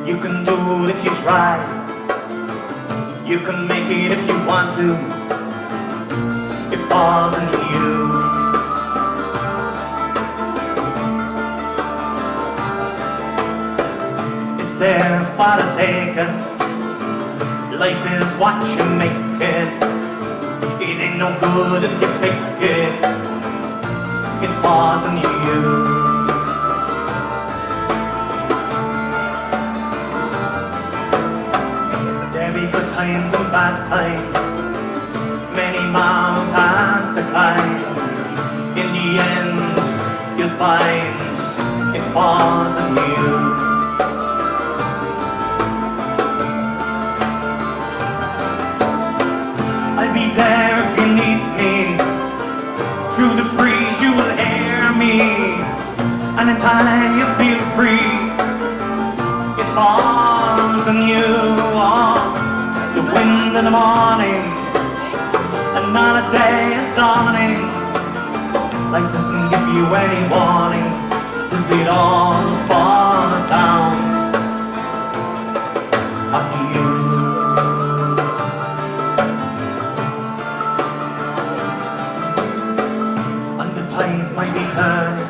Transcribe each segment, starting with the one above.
You can do it if you try. You can make it if you want to. It falls into you. It's there for the taking. Life is what you make it. It ain't no good if you pick it. It falls into you. Good times and bad times, many mountains to climb. In the end, you'll find it falls on you. I'll be there if you need me. Through the breeze you will hear me, and in time you feel free. It falls on you. The wind in the morning, another day is dawning. Life doesn't give you any warning, 'cause it all falls down on you. And the tides might be turned,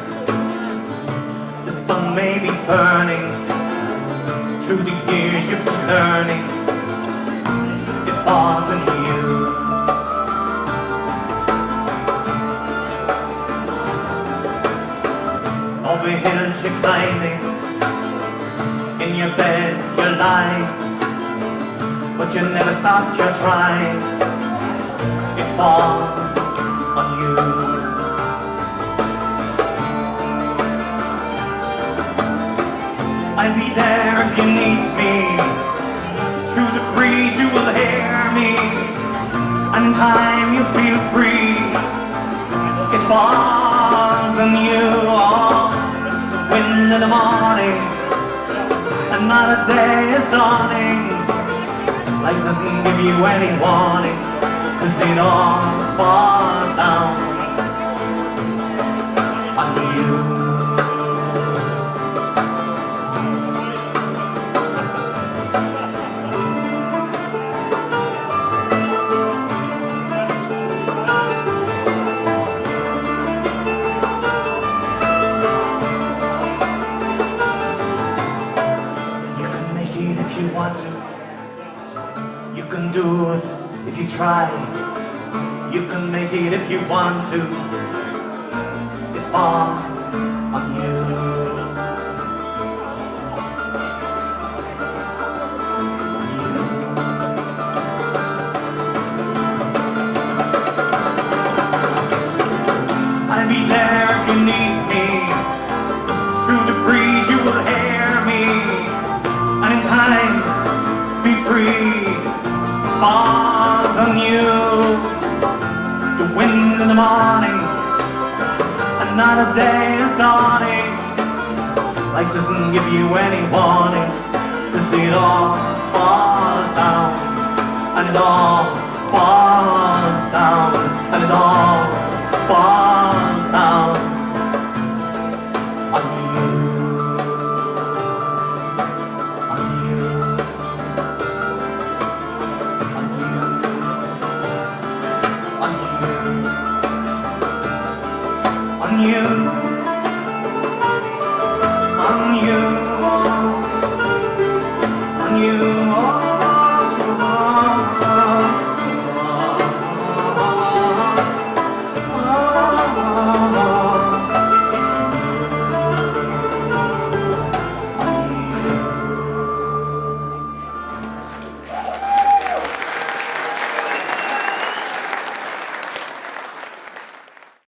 the sun may be burning. Through the years you've been learning, falls in you. Over hills you're climbing, in your bed you're lying, but you never stopped your trying. It falls on you. I'll be there if you need me. Through the breeze you will hear me, and in time you feel free. It falls on you. Oh, wind in the morning, another day is dawning. Life doesn't give you any warning, 'cause it all falls down on you. You can do it if you try. You can make it if you want to. It falls on you. I'll be there if you need me. Through the breeze you will hear me, and in time be free. Falls on you. The wind in the morning, another day is dawning. Life doesn't give you any warning, 'cause it all falls down, and it all falls down, and it all falls down on you.